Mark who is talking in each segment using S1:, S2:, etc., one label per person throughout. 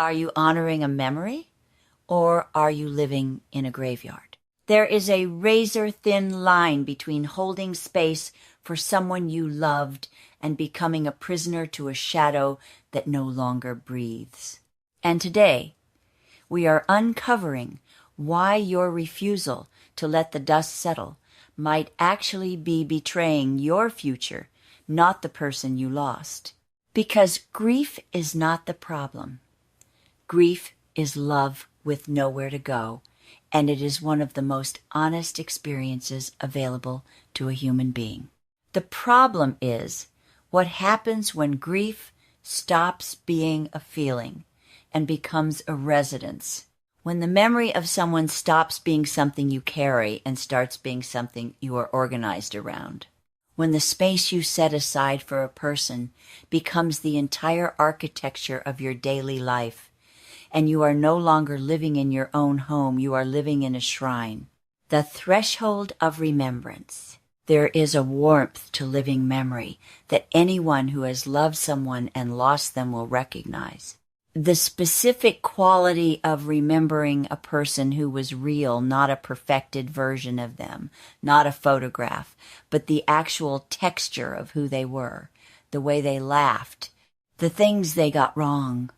S1: Are you honoring a memory, or are you living in a graveyard? There is a razor-thin line between holding space for someone you loved and becoming a prisoner to a shadow that no longer breathes. And today, we are uncovering why your refusal to let the dust settle might actually be betraying your future, not the person you lost. Because grief is not the problem. Grief is love with nowhere to go, and it is one of the most honest experiences available to a human being. The problem is what happens when grief stops being a feeling and becomes a residence. When the memory of someone stops being something you carry and starts being something you are organized around. When the space you set aside for a person becomes the entire architecture of your daily life, and you are no longer living in your own home, you are living in a shrine. The threshold of remembrance. There is a warmth to living memory that anyone who has loved someone and lost them will recognize. The specific quality of remembering a person who was real, not a perfected version of them, not a photograph, but the actual texture of who they were, the way they laughed, the things they got wrong,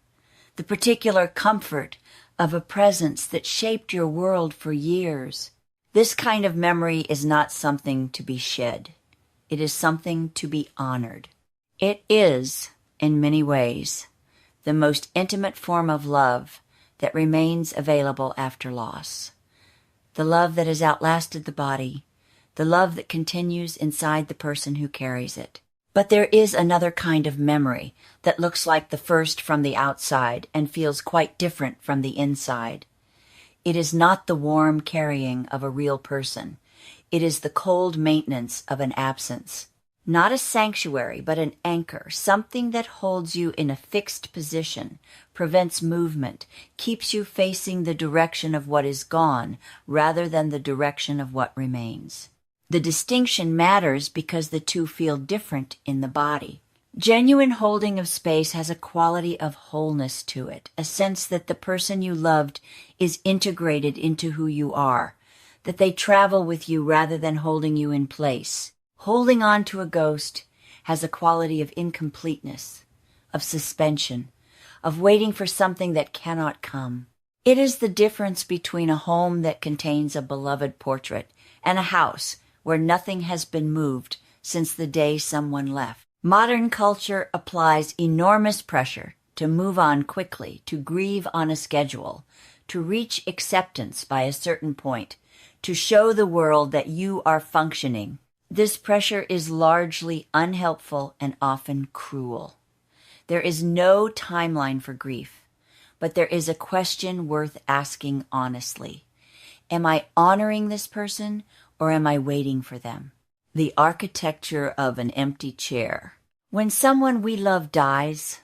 S1: the particular comfort of a presence that shaped your world for years. This kind of memory is not something to be shed. It is something to be honored. It is, in many ways, the most intimate form of love that remains available after loss. The love that has outlasted the body, the love that continues inside the person who carries it. But there is another kind of memory that looks like the first from the outside and feels quite different from the inside. It is not the warm carrying of a real person. It is the cold maintenance of an absence. Not a sanctuary, but an anchor, something that holds you in a fixed position, prevents movement, keeps you facing the direction of what is gone rather than the direction of what remains. The distinction matters because the two feel different in the body. Genuine holding of space has a quality of wholeness to it, a sense that the person you loved is integrated into who you are, that they travel with you rather than holding you in place. Holding on to a ghost has a quality of incompleteness, of suspension, of waiting for something that cannot come. It is the difference between a home that contains a beloved portrait and a house where nothing has been moved since the day someone left. Modern culture applies enormous pressure to move on quickly, to grieve on a schedule, to reach acceptance by a certain point, to show the world that you are functioning. This pressure is largely unhelpful and often cruel. There is no timeline for grief, but there is a question worth asking honestly. Am I honoring this person, or am I waiting for them? The architecture of an empty chair. When someone we love dies,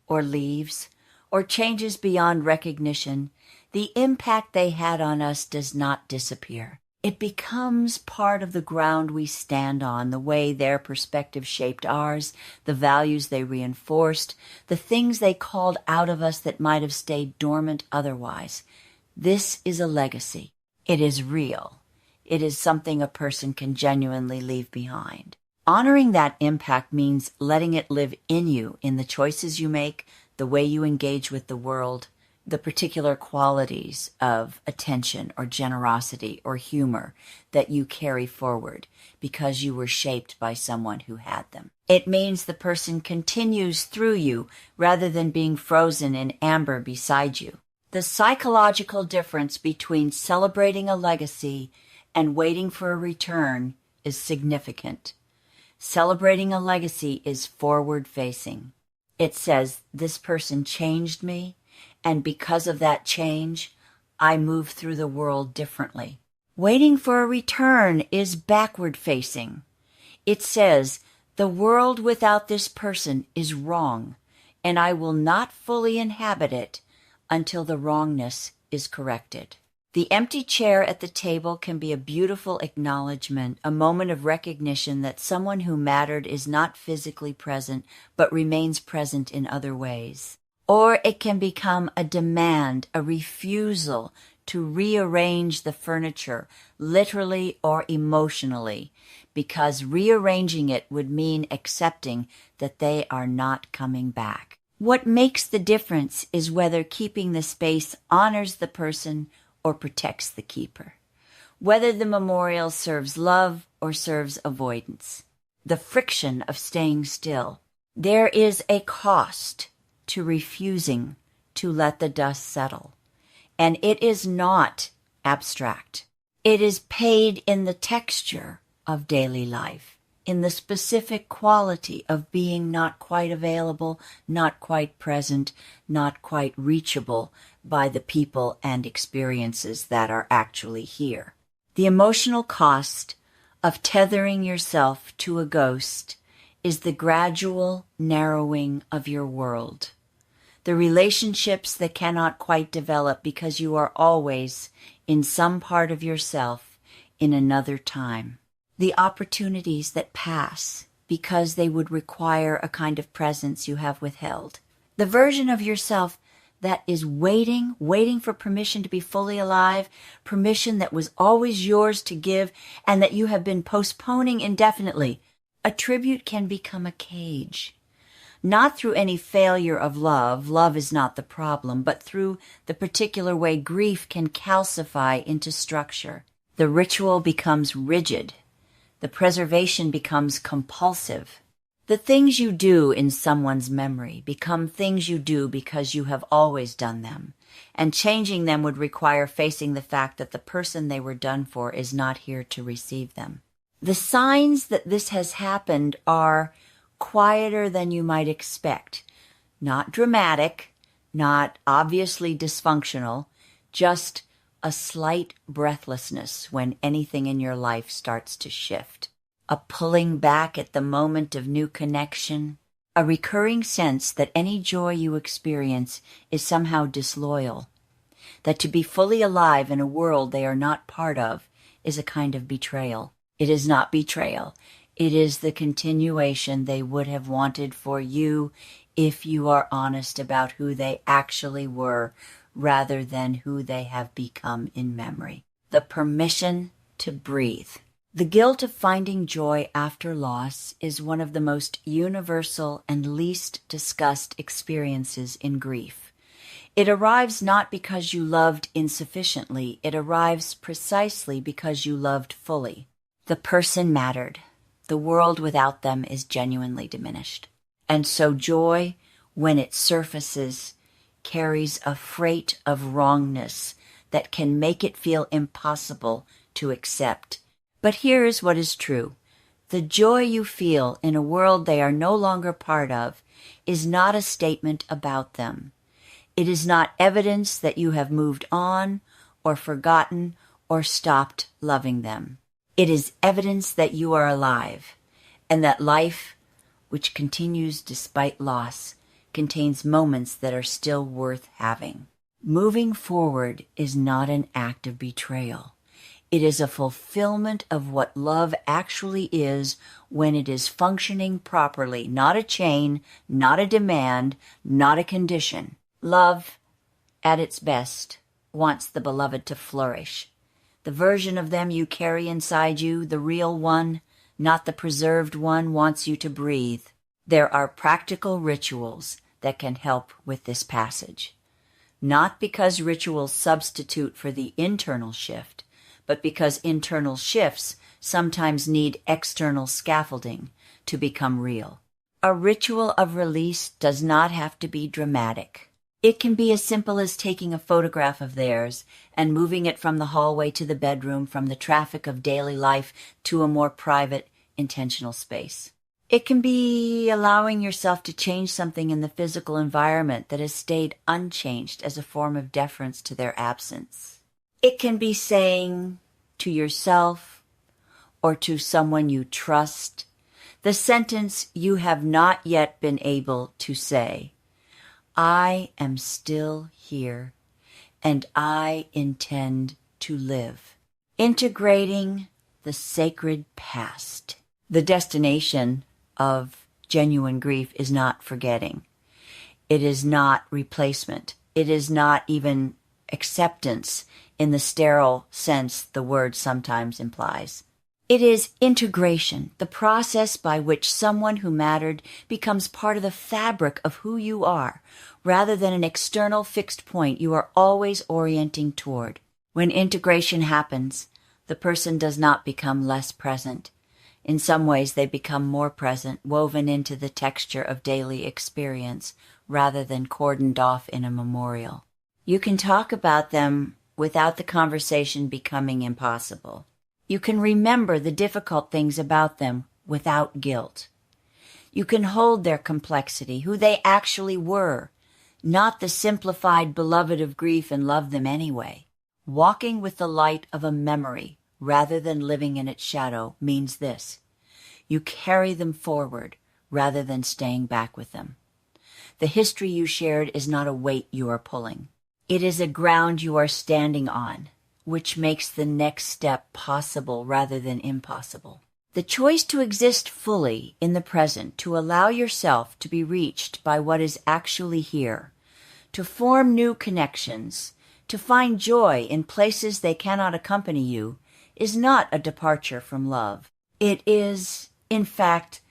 S1: or leaves, or changes beyond recognition, the impact they had on us does not disappear. It becomes part of the ground we stand on, the way their perspective shaped ours, the values they reinforced, the things they called out of us that might have stayed dormant otherwise. This is a legacy. It is real. It is something a person can genuinely leave behind. Honoring that impact means letting it live in you, in the choices you make, the way you engage with the world, the particular qualities of attention or generosity or humor that you carry forward because you were shaped by someone who had them. It means the person continues through you rather than being frozen in amber beside you. The psychological difference between celebrating a legacy and waiting for a return is significant. Celebrating a legacy is forward-facing. It says, this person changed me, and because of that change, I move through the world differently. Waiting for a return is backward-facing. It says, the world without this person is wrong, and I will not fully inhabit it until the wrongness is corrected. The empty chair at the table can be a beautiful acknowledgement, a moment of recognition that someone who mattered is not physically present, but remains present in other ways. Or it can become a demand, a refusal to rearrange the furniture, literally or emotionally, because rearranging it would mean accepting that they are not coming back. What makes the difference is whether keeping the space honors the person or protects the keeper, whether the memorial serves love or serves avoidance. The friction of staying still. There is a cost to refusing to let the dust settle, and it is not abstract. It is paid in the texture of daily life, in the specific quality of being not quite available, not quite present, not quite reachable by the people and experiences that are actually here. The emotional cost of tethering yourself to a ghost is the gradual narrowing of your world. The relationships that cannot quite develop because you are always in some part of yourself in another time. The opportunities that pass because they would require a kind of presence you have withheld. The version of yourself that is waiting for permission to be fully alive, permission that was always yours to give and that you have been postponing indefinitely. A tribute can become a cage. Not through any failure of love, love is not the problem, but through the particular way grief can calcify into structure. The ritual becomes rigid. The preservation becomes compulsive. The things you do in someone's memory become things you do because you have always done them, and changing them would require facing the fact that the person they were done for is not here to receive them. The signs that this has happened are quieter than you might expect. Not dramatic, not obviously dysfunctional, just a slight breathlessness when anything in your life starts to shift. A pulling back at the moment of new connection, a recurring sense that any joy you experience is somehow disloyal, that to be fully alive in a world they are not part of is a kind of betrayal. It is not betrayal. It is the continuation they would have wanted for you if you are honest about who they actually were rather than who they have become in memory. The permission to breathe. The guilt of finding joy after loss is one of the most universal and least discussed experiences in grief. It arrives not because you loved insufficiently, it arrives precisely because you loved fully. The person mattered. The world without them is genuinely diminished. And so joy, when it surfaces, carries a freight of wrongness that can make it feel impossible to accept. But here is what is true. The joy you feel in a world they are no longer part of is not a statement about them. It is not evidence that you have moved on or forgotten or stopped loving them. It is evidence that you are alive, and that life, which continues despite loss, contains moments that are still worth having. Moving forward is not an act of betrayal. It is a fulfillment of what love actually is when it is functioning properly, not a chain, not a demand, not a condition. Love, at its best, wants the beloved to flourish. The version of them you carry inside you, the real one, not the preserved one, wants you to breathe. There are practical rituals that can help with this passage. Not because rituals substitute for the internal shift, but because internal shifts sometimes need external scaffolding to become real. A ritual of release does not have to be dramatic. It can be as simple as taking a photograph of theirs and moving it from the hallway to the bedroom, from the traffic of daily life to a more private, intentional space. It can be allowing yourself to change something in the physical environment that has stayed unchanged as a form of deference to their absence. It can be saying to yourself or to someone you trust the sentence you have not yet been able to say. I am still here, and I intend to live. Integrating the sacred past. The destination of genuine grief is not forgetting. It is not replacement. It is not even acceptance in the sterile sense the word sometimes implies. It is integration, the process by which someone who mattered becomes part of the fabric of who you are, rather than an external fixed point you are always orienting toward. When integration happens, the person does not become less present. In some ways, they become more present, woven into the texture of daily experience, rather than cordoned off in a memorial. You can talk about them without the conversation becoming impossible. You can remember the difficult things about them without guilt. You can hold their complexity, who they actually were, not the simplified beloved of grief, and love them anyway. Walking with the light of a memory rather than living in its shadow means this: you carry them forward rather than staying back with them. The history you shared is not a weight you are pulling. It is a ground you are standing on, which makes the next step possible rather than impossible. The choice to exist fully in the present, to allow yourself to be reached by what is actually here, to form new connections, to find joy in places they cannot accompany you, is not a departure from love. It is, in fact,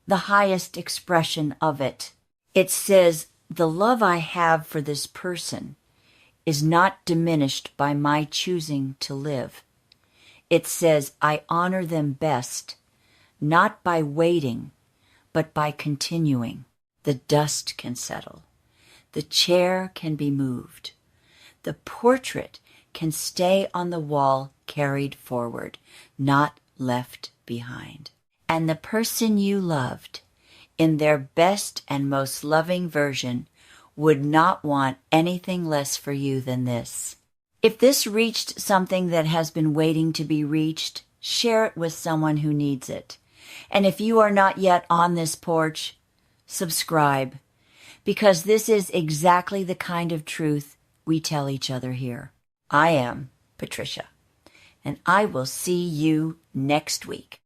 S1: the highest expression of it. It says, the love I have for this person is not diminished by my choosing to live. It says, I honor them best, not by waiting, but by continuing. The dust can settle. The chair can be moved. The portrait can stay on the wall, carried forward, not left behind. And the person you loved, in their best and most loving version, would not want anything less for you than this. If this reached something that has been waiting to be reached, share it with someone who needs it. And if you are not yet on this porch, subscribe, because this is exactly the kind of truth we tell each other here. I am Patricia, and I will see you next week.